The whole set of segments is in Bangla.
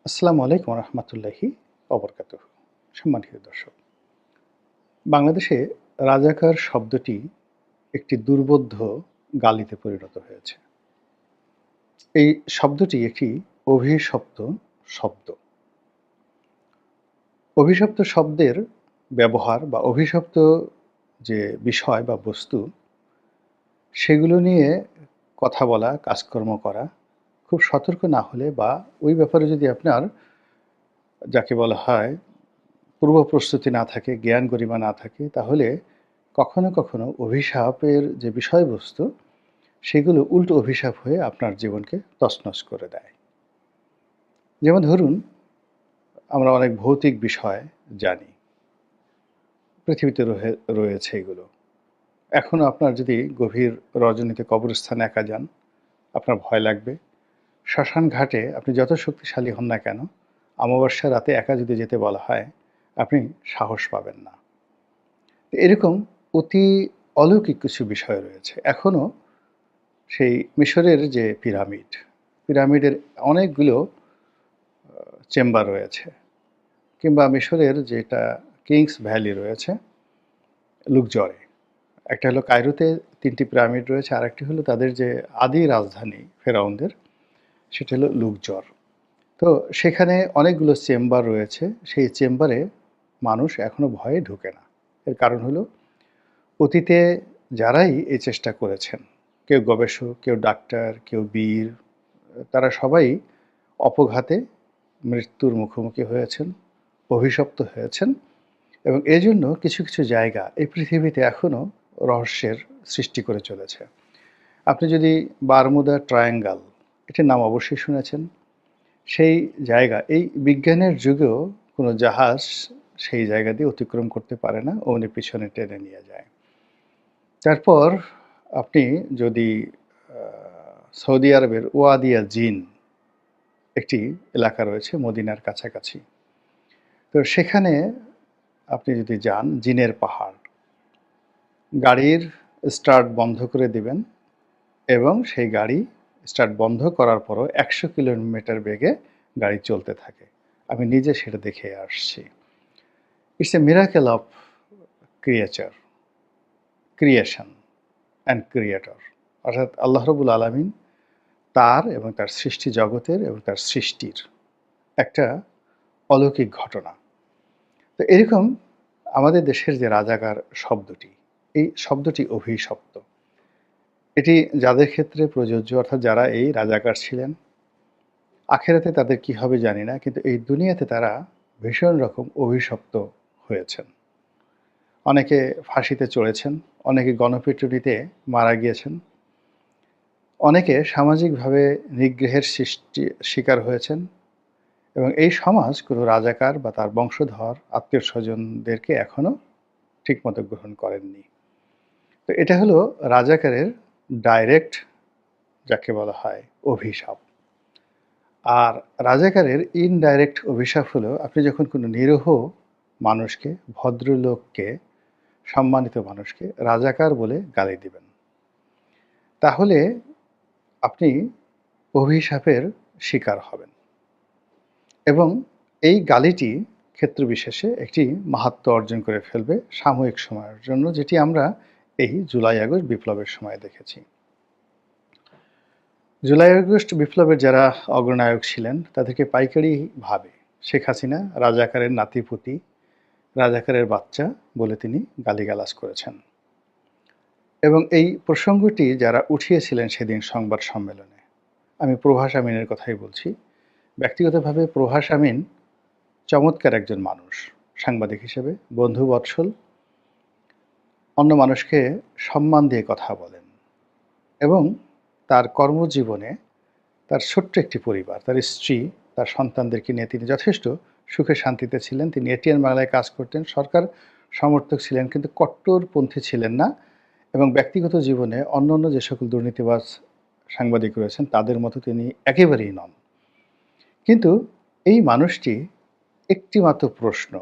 আসসালামু আলাইকুম রহমতুল্লাহি অবরকাতুহ। সম্মানিত দর্শক, বাংলাদেশে রাজাকার শব্দটি একটি দুর্বোধ্য গালিতে পরিণত হয়েছে। এই শব্দটি একটি অভিশপ্ত শব্দ। অভিশপ্ত শব্দের ব্যবহার বা অভিশপ্ত যে বিষয় বা বস্তু, সেগুলো নিয়ে কথা বলা, কাজকর্ম করা খুব সতর্ক না হলে বা ওই ব্যাপারে যদি আপনার যাকে বলা হয় পূর্ব প্রস্তুতি না থাকে, জ্ঞান গরিমা না থাকে, তাহলে কখনো কখনো অভিশাপের যে বিষয়বস্তু, সেগুলো উল্টো অভিশাপ হয়ে আপনার জীবনকে তছনছ করে দেয়। যেমন ধরুন, আমরা অনেক ভৌতিক বিষয় জানি, পৃথিবীতে রয়েছে এগুলো। এখনও আপনার যদি গভীর রজনীতে কবরস্থানে একা যান, আপনার ভয় লাগবে। শ্মশান ঘাটে আপনি যত শক্তিশালী হন না কেন, অমাবস্যার রাতে একা যদি যেতে বলা হয়, আপনি সাহস পাবেন না। এরকম অতি অলৌকিক কিছু বিষয় রয়েছে। এখনও সেই মিশরের যে পিরামিডের অনেকগুলো চেম্বার রয়েছে, কিংবা মিশরের যেটা কিংস ভ্যালি রয়েছে লুকজরে। একটা হলো কায়রোতে ৩টি পিরামিড রয়েছে, আরেকটি হলো তাদের যে আদি রাজধানী ফেরাউনদের, সেটা হলো লুকজর। তো সেখানে অনেকগুলো চেম্বার রয়েছে। সেই চেম্বারে মানুষ এখনও ভয়ে ঢোকে না। এর কারণ হলো অতীতে যারাই এই চেষ্টা করেছেন, কেউ গবেষক, কেউ ডাক্তার, কেউ বীর, তারা সবাই অপঘাতে মৃত্যুর মুখোমুখি হয়েছেন, অভিশপ্ত হয়েছেন, এবং এজন্য কিছু কিছু জায়গা এই পৃথিবীতে এখনও রহস্যের সৃষ্টি করে চলেছে। আপনি যদি বারমুদা ট্রায়াঙ্গল, এটির নাম অবশ্যই শুনেছেন। সেই জায়গা এই বিজ্ঞানের যুগেও কোনো জাহাজ সেই জায়গা দিয়ে অতিক্রম করতে পারে না, অমনি পিছনে টেনে নিয়ে যায়। তারপর আপনি যদি সৌদি আরবের ওয়াদিয়া জিন একটি এলাকা রয়েছে মদিনার কাছাকাছি, তো সেখানে আপনি যদি যান, জিনের পাহাড়, গাড়ির স্টার্ট বন্ধ করে দিবেন এবং সেই গাড়ি স্টার্ট বন্ধ করার পরও ১০০ কিলোমিটার বেগে গাড়ি চলতে থাকে। আমি নিজে সেটা দেখে আসছি। It's a miracle of creature, creation and creator. অর্থাৎ আল্লাহ রবুল আলমিন তার এবং তার সৃষ্টি জগতের এবং তার সৃষ্টির একটা অলৌকিক ঘটনা। তো এরকম আমাদের দেশের যে রাজাকার শব্দটি, এই শব্দটি অভিশপ্ত। এটি যাদের ক্ষেত্রে প্রযোজ্য, অর্থাৎ যারা এই রাজাকার ছিলেন, আখেরাতে তাদের কি হবে জানি না, কিন্তু এই দুনিয়াতে তারা ভীষণ রকম অভিশপ্ত হয়েছেন। অনেকে ফাঁসিতে চড়েছেন, অনেকে গণপিটুনিতে মারা গিয়েছেন, অনেকে সামাজিকভাবে নিগ্রহের শিকার হয়েছেন, এবং এই সমাজ কোনো রাজাকার বা তার বংশধর আত্মীয় স্বজনদেরকে এখনও ঠিকমতো গ্রহণ করেননি। তো এটা হলো রাজাকারের ডাইরেক্ট, যাকে বলা হয় অভিশাপ। আর রাজাকারের ইনডাইরেক্ট অভিশাপ হলো আপনি যখন কোনো নিরীহ মানুষকে, ভদ্রলোককে, সম্মানিত মানুষকে রাজাকার বলে গালি দিবেন, তাহলে আপনি অভিশাপের শিকার হবেন, এবং এই গালিটি ক্ষেত্রবিশেষে একটি মাহাত্ম্য অর্জন করে ফেলবে সাময়িক সময়ের জন্য, যেটি আমরা এই জুলাই আগস্ট বিপ্লবের সময় দেখেছি। জুলাই আগস্ট বিপ্লবের যারা অগ্রনায়ক ছিলেন, তাদেরকে পাইকারিভাবে শেখ হাসিনা রাজাকারের নাতিপুতি, রাজাকারের বাচ্চা বলে তিনি গালিগালাজ করেছেন। এবং এই প্রসঙ্গটি যারা উঠিয়েছিলেন সেদিন সংবাদ সম্মেলনে, আমি প্রভাস আমিনের কথাই বলছি। ব্যক্তিগতভাবে প্রভাস আমিন চমৎকার একজন মানুষ, সাংবাদিক হিসেবে বন্ধুবৎসল, অন্য মানুষকে সম্মান দিয়ে কথা বলেন, এবং তার কর্মজীবনে তার ছোট্ট একটি পরিবার, তার স্ত্রী, তার সন্তানদেরকে নিয়ে তিনি যথেষ্ট সুখে শান্তিতে ছিলেন। তিনি এটিএন বাংলায় কাজ করতেন, সরকার সমর্থক ছিলেন, কিন্তু কট্টরপন্থী ছিলেন না, এবং ব্যক্তিগত জীবনে অন্যান্য যে সকল দুর্নীতিবাজ সাংবাদিক রয়েছেন তাদের মতো তিনি একেবারেই নন। কিন্তু এই মানুষটি একটিমাত্র প্রশ্ন,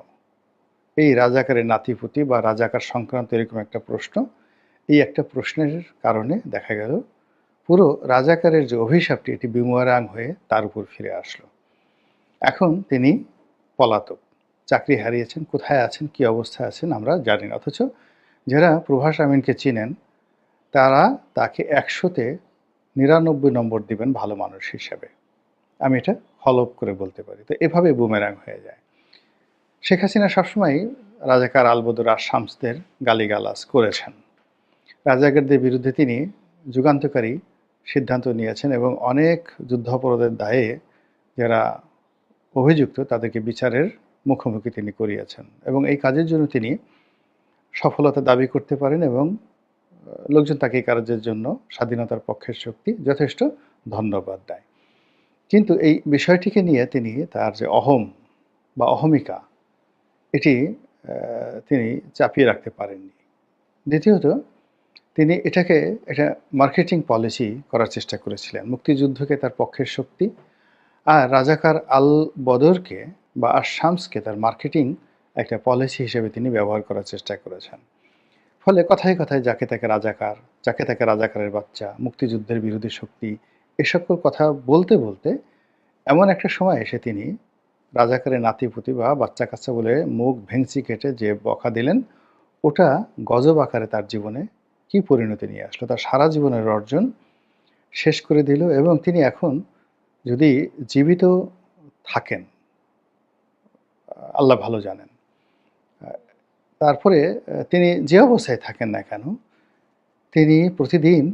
এই রাজাকারের নাতিপুতি বা রাজাকার সংক্রান্ত এরকম একটা প্রশ্ন, এই একটা প্রশ্নের কারণে দেখা গেল পুরো রাজাকারের যে অভিশাপটি, এটি বুমেরাং হয়ে তার উপর ফিরে আসলো। এখন তিনি পলাতক। চাকরি হারিয়েছেন, কোথায় আছেন, কী অবস্থায় আছেন আমরা জানি না। অথচ যারা প্রভাস আমিনকে চিনেন তারা তাকে ১০০ তে ৯৯ নম্বর দিবেন ভালো মানুষ হিসেবে। আমি এটা হলফ করে বলতে পারি। তো এভাবে বুমেরাং হয়ে যায়। শেখ হাসিনা সবসময়ই রাজাকার আলবদর আর শামসদের গালিগালাজ করেছেন। রাজাকারদের বিরুদ্ধে তিনি যুগান্তকারী সিদ্ধান্ত নিয়েছেন এবং অনেক যুদ্ধাপরাধের দায়ে যারা অভিযুক্ত তাদেরকে বিচারের মুখোমুখি তিনি করিয়েছেন এবং এই কাজের জন্য তিনি সফলতা দাবি করতে পারেন এবং লোকজন তাকে এই কাজের জন্য স্বাধীনতার পক্ষের শক্তি যথেষ্ট ধন্যবাদ দেয়। কিন্তু এই বিষয়টিকে নিয়ে তিনি তার যে অহং বা অহমিকা এটি তিনি চাপিয়ে রাখতে পারেননি। দ্বিতীয়ত তিনি এটাকে একটা মার্কেটিং পলিসি করার চেষ্টা করেছিলেন। মুক্তিযুদ্ধকে তার পক্ষের শক্তি আর রাজাকার আল বদরকে বা শামসকে তার মার্কেটিং একটা পলিসি হিসেবে তিনি ব্যবহার করার চেষ্টা করেছেন। ফলে কথায় কথায় যাকে তাকে রাজাকার, যাকে তাকে রাজাকারের বাচ্চা, মুক্তিযুদ্ধের বিরোধী শক্তি এ সকল কথা বলতে বলতে এমন একটা সময় এসে তিনি রাজাকারের নাতিপুতি বা বাচ্চা-কাচ্চা বলে মুখ ভেঙচি কেটে যে বকা দিলেন, ওটা গজব আকারে তার জীবনে কী পরিণতি নিয়ে আসলো। তার সারা জীবনের অর্জন শেষ করে দিল এবং তিনি এখন যদি জীবিত থাকেন, আল্লাহ ভালো জানেন। তারপরে তিনি যে অবস্থায় থাকেন না কেন, তিনি প্রতিদিন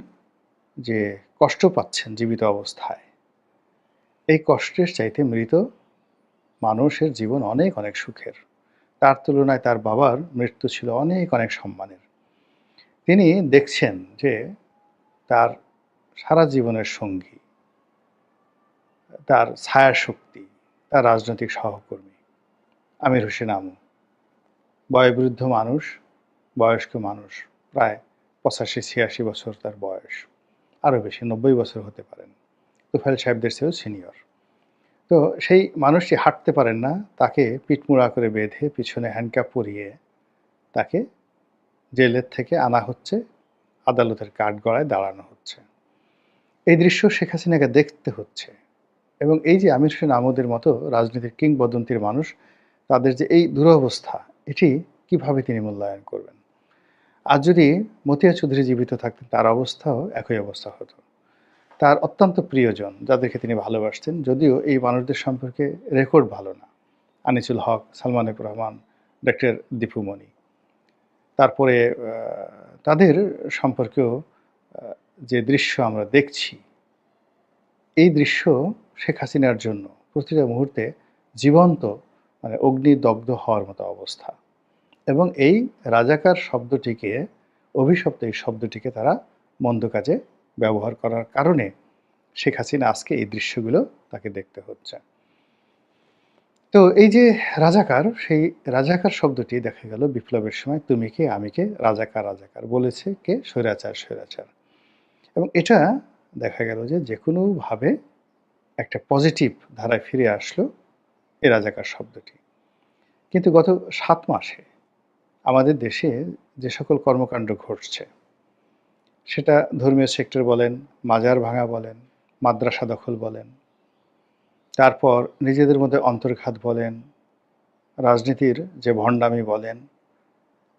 যে কষ্ট পাচ্ছেন জীবিত অবস্থায়, এই কষ্টের চাইতে মৃত মানুষের জীবন অনেক, অনেক সুখের। তার তুলনায় তার বাবার মৃত্যু ছিল অনেক, অনেক সম্মানের। তিনি দেখছেন যে তার সারা জীবনের সঙ্গী, তার ছায়াশক্তি, তার রাজনৈতিক সহকর্মী আমির হোসেন আমু, বয়োবৃদ্ধ মানুষ, বয়স্ক মানুষ, প্রায় ৮৫-৮৬ বছর তার বয়স, আরও বেশি ৯০ বছর হতে পারেন। তোফায়েল সাহেবদের চেয়েও সিনিয়র। তো সেই মানুষটি হাঁটতে পারেন না, তাকে পিঠমুড়া করে বেঁধে পিছনে হ্যান্ডকাপ পরিয়ে তাকে জেলের থেকে আনা হচ্ছে, আদালতের কাঠগড়ায় দাঁড়ানো হচ্ছে। এই দৃশ্য শেখ হাসিনাকে দেখতে হচ্ছে এবং এই যে আমির হোসেন আমুদের মতো রাজনীতির কিংবদন্তির মানুষ, তাদের যে এই দুরবস্থা, এটি কিভাবে তিনি মূল্যায়ন করবেন? আজ যদি মতিয়া চৌধুরী জীবিত থাকতেন তার অবস্থাও একই অবস্থা হতো। তার অত্যন্ত প্রিয়জন যাদেরকে তিনি ভালোবাসতেন, যদিও এই মানুষদের সম্পর্কে রেকর্ড ভালো না। আনিসুল হক, সালমান এফ রহমান, ডক্টর দীপু মনি। তারপরে তাদের সম্পর্কেও যে দৃশ্য আমরা দেখছি, এই দৃশ্য শেখ হাসিনার জন্য প্রতিটা মুহূর্তে জীবন্ত মানে অগ্নিদগ্ধ হওয়ার মতো অবস্থা। এবং এই রাজাকার শব্দটিকে, অভিশপ্ত এই শব্দটিকে তারা মন্দ কাজে ব্যবহার করার কারণে শেখ হাসিনা আজকে এই দৃশ্যগুলো তাকে দেখতে হচ্ছে। তো এই যে রাজাকার, সেই রাজাকার শব্দটি দেখা গেল বিপ্লবের সময় তুমি কে আমি কে রাজাকার রাজাকার বলেছে কে? স্বৈরাচার স্বৈরাচার। এবং এটা দেখা গেল যে যেকোনোভাবে একটা পজিটিভ ধারায় ফিরে আসলো এই রাজাকার শব্দটি। কিন্তু গত ৭ মাসে আমাদের দেশে যে সকল কর্মকাণ্ড ঘটছে, সেটা ধর্মীয় সেক্টর বলেন, মাজার ভাঙা বলেন, মাদ্রাসা দখল বলেন, তারপর নিজেদের মধ্যে অন্তর্ঘাত বলেন, রাজনীতির যে ভণ্ডামি বলেন,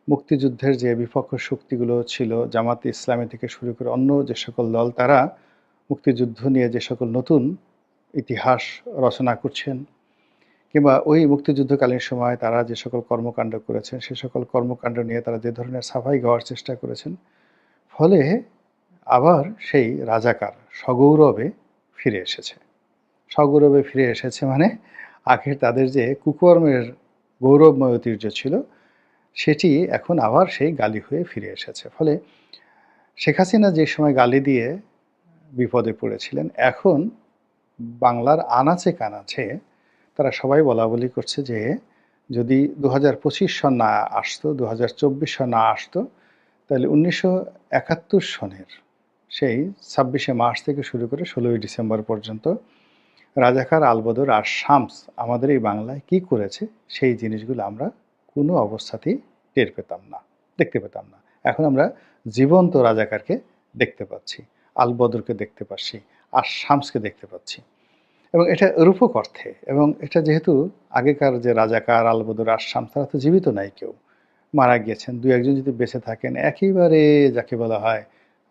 মুক্তিযুদ্ধের যে বিপক্ষ শক্তিগুলো ছিল জামাতে ইসলামী থেকে শুরু করে অন্য যে সকল দল, তারা মুক্তিযুদ্ধ নিয়ে যে সকল নতুন ইতিহাস রচনা করছেন কিংবা ওই মুক্তিযুদ্ধকালীন সময় তারা যে সকল কর্মকাণ্ড করেছেন, সে সকল কর্মকাণ্ড নিয়ে তারা যে ধরনের সাফাই গাওয়ার চেষ্টা করেছেন, ফলে আবার সেই রাজাকার সগৌরবে ফিরে এসেছে। সগৌরবে ফিরে এসেছে মানে আগের তাদের যে কুকর্মের গৌরবময় ঐতিহ্য ছিল, সেটি এখন আবার সেই গালি হয়ে ফিরে এসেছে। ফলে শেখ হাসিনা যে সময় গালি দিয়ে বিপদে পড়েছিলেন, এখন বাংলার আনাচে কানাচে তারা সবাই বলাবলি করছে যে যদি ২০২৫ সন না আসতো, ২০২৪ সন না আসতো, তাহলে ১৯৭১ সনের সেই ২৬শে মার্চ থেকে শুরু করে ১৬ই ডিসেম্বর পর্যন্ত রাজাকার আলবদর আর শামস আমাদের এই বাংলায় কি করেছে, সেই জিনিসগুলো আমরা কোনো অবস্থাতেই টের পেতাম না, দেখতে পেতাম না। এখন আমরা জীবন্ত রাজাকারকে দেখতে পাচ্ছি, আলবদরকে দেখতে পাচ্ছি, আর শামসকে দেখতে পাচ্ছি। এবং এটা রূপক অর্থে, এবং এটা যেহেতু আগেকার যে রাজাকার, আলবদর, আশরাম তারা তো জীবিত নাই কেউ, মারা গিয়েছেন। ২-১ জন যদি বেঁচে থাকেন একেবারে যাকে বলা হয়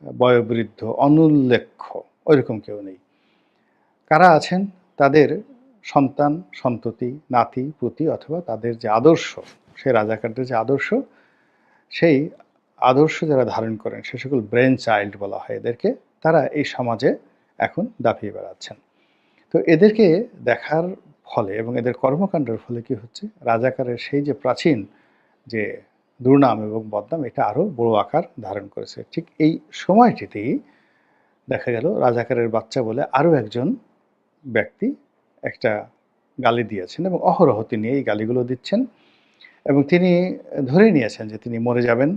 বয়োবৃদ্ধ, অনুল্লেখ্য ওইরকম কেউ নেই। কারা আছেন? তাদের সন্তান, সন্ততি, নাতি, পুতি অথবা তাদের যে আদর্শ, সেই রাজাকারদের যে আদর্শ, সেই আদর্শ যারা ধারণ করেন সে সকল ব্রেন চাইল্ড বলা হয় এদেরকে, তারা এই সমাজে এখন দাপিয়ে বেড়াচ্ছেন। তো এদেরকে দেখার ফলে এবং এদের কর্মকাণ্ডের ফলে কি হচ্ছে, রাজাকারের সেই যে প্রাচীন যে দুর্নাম এবং বদনাম এটা আরও বড় আকার ধারণ করেছে। ঠিক এই সময়টিতেই দেখা গেল রাজাকারের বাচ্চা বলে আরও একজন ব্যক্তি একটা গালি দিয়েছেন এবং অহরহ তিনি এই গালিগুলো দিচ্ছেন, এবং তিনি ধরে নিয়েছেন যে তিনি মরে যাবেন,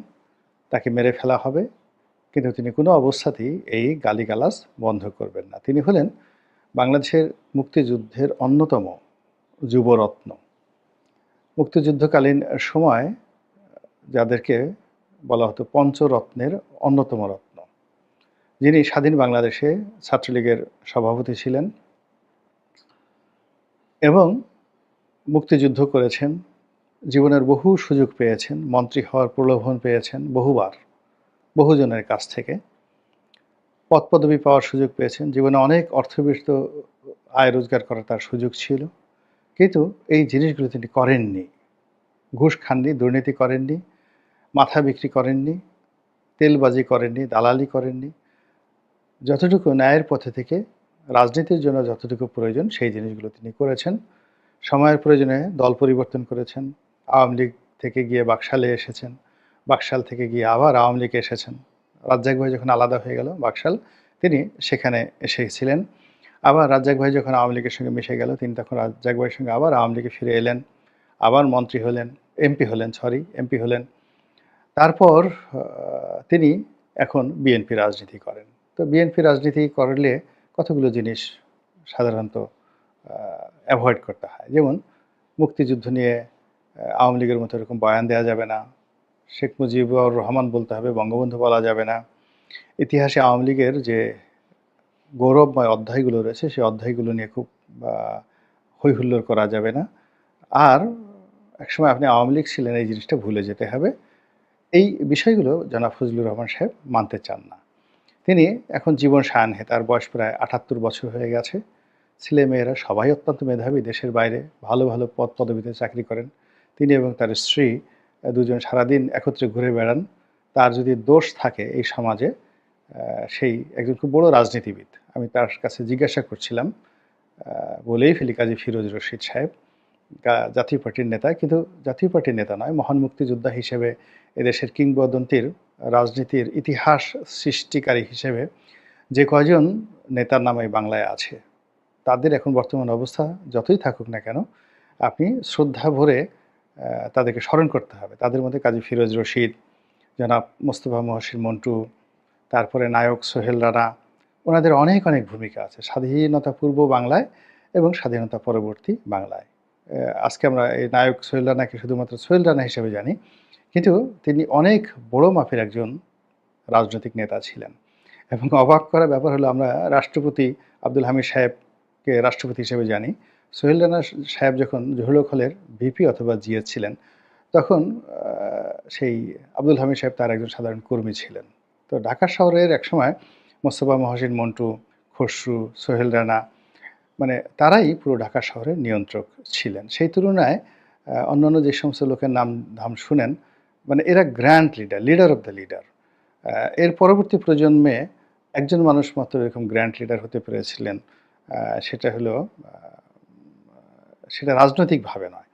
তাকে মেরে ফেলা হবে, কিন্তু তিনি কোনো অবস্থাতেই এই গালিগালাজ বন্ধ করবেন না। তিনি হলেন বাংলাদেশের মুক্তিযুদ্ধের অন্যতম যুবরত্ন। মুক্তিযুদ্ধকালীন সময় যাদেরকে বলা হতো পঞ্চরত্নের অন্যতম রত্ন, যিনি স্বাধীন বাংলাদেশে ছাত্রলীগের সভাপতি ছিলেন এবং মুক্তিযুদ্ধ করেছেন, জীবনের বহু সুযোগ পেয়েছেন, মন্ত্রী হওয়ার প্রলোভন পেয়েছেন বহুবার, বহুজনের কাছ থেকে পদপদবি পাওয়ার সুযোগ পেয়েছেন, জীবনে অনেক অর্থবিষ্ট আয় রোজগার করার তার সুযোগ ছিল, কিন্তু এই জিনিসগুলো তিনি করেননি। ঘুষ খাননি, দুর্নীতি করেননি, মাথা বিক্রি করেননি, তেলবাজি করেননি, দালালি করেননি। যতটুকু ন্যায়ের পথে থেকে রাজনীতির জন্য যতটুকু প্রয়োজন সেই জিনিসগুলো তিনি করেছেন। সময়ের প্রয়োজনে দল পরিবর্তন করেছেন, আওয়ামী লীগ থেকে গিয়ে বাকশালে এসেছেন, বাকশাল থেকে গিয়ে আবার আওয়ামী লীগে এসেছেন। রাজ্জাক ভাই যখন আলাদা হয়ে গেল বাকশাল, তিনি সেখানে এসেছিলেন। আবার রাজ্জাক ভাই যখন আওয়ামী লীগের সঙ্গে মিশে গেল, তিনি তখন রাজ্জাক ভাইয়ের সঙ্গে আবার আওয়ামী লীগে ফিরে এলেন, আবার মন্ত্রী হলেন, এমপি হলেন। তারপর তিনি এখন বিএনপি রাজনীতি করেন। তো বিএনপি রাজনীতি করলে কতগুলো জিনিস সাধারণত অ্যাভয়েড করতে হয়, যেমন মুক্তিযুদ্ধ নিয়ে আওয়ামী লীগের মতো এরকম বয়ান দেওয়া যাবে না, শেখ মুজিবুর রহমান বলতে হবে, বঙ্গবন্ধু বলা যাবে না, ইতিহাসে আওয়ামী লীগের যে গৌরবময় অধ্যায়গুলো রয়েছে সেই অধ্যায়গুলো নিয়ে খুব হইহুল্লোড় করা যাবে না, আর একসময় আপনি আওয়ামী লীগ ছিলেন এই জিনিসটা ভুলে যেতে হবে। এই বিষয়গুলো জনাব ফজলুর রহমান সাহেব মানতে চান না। তিনি এখন জীবন সায়াহ্নে, তার বয়স প্রায় ৭৮ বছর হয়ে গেছে। ছেলেমেয়েরা সবাই অত্যন্ত মেধাবী, দেশের বাইরে ভালো ভালো পদ পদবিতে চাকরি করেন। তিনি এবং তার স্ত্রী দুজন সারাদিন একত্রে ঘুরে বেড়ান। তার যদি দোষ থাকে এই সমাজে, সেই একজন খুব বড় রাজনীতিবিদ, আমি তার কাছে জিজ্ঞাসা করছিলাম, বলেই ফেলি কাজী ফিরোজ রশিদ সাহেব, জাতীয় পার্টির নেতা, কিন্তু জাতীয় পার্টির নেতা নয়, মহান মুক্তিযোদ্ধা হিসেবে এদেশের কিংবদন্তির রাজনীতির ইতিহাস সৃষ্টিকারী হিসেবে যে কয়জন নেতার নাম এই বাংলায় আছে, তাদের এখন বর্তমান অবস্থা যতই থাকুক না কেন, আপনি শ্রদ্ধা ভরে তাদেরকে স্মরণ করতে হবে। তাদের মধ্যে কাজী ফিরোজ রশিদ, জনাব মোস্তফা মহসিন মন্টু, তারপরে নায়ক সোহেল রানা, ওনাদের অনেক অনেক ভূমিকা আছে স্বাধীনতা পূর্ব বাংলায় এবং স্বাধীনতা পরবর্তী বাংলায়। আজকে আমরা এই নায়ক সোহেল রানাকে শুধুমাত্র সোহেল রানা হিসেবে জানি, কিন্তু তিনি অনেক বড় মাপের একজন রাজনৈতিক নেতা ছিলেন। এবং অবাক করা ব্যাপার হলো, আমরা রাষ্ট্রপতি আব্দুল হামিদ সাহেবকে রাষ্ট্রপতি হিসেবে জানি, সোহেল রানা সাহেব যখন জহুরুল হলের ভিপি অথবা জিএস ছিলেন, তখন সেই আব্দুল হামিদ সাহেব তার একজন সাধারণ কর্মী ছিলেন। তো ঢাকা শহরের একসময় মোস্তফা মহসিন মন্টু, খসরু, সোহেল রানা, মানে তারাই পুরো ঢাকা শহরের নিয়ন্ত্রক ছিলেন। সেই তুলনায় অন্যান্য যে সমস্ত লোকের নাম ধাম শুনেন, মানে এরা grand leader, leader of the leader. এর পরবর্তী প্রজন্মে একজন মানুষ মাত্র এরকম গ্র্যান্ড লিডার হতে পেরেছিলেন, সেটা হলো সেটা রাজনৈতিকভাবে নয়,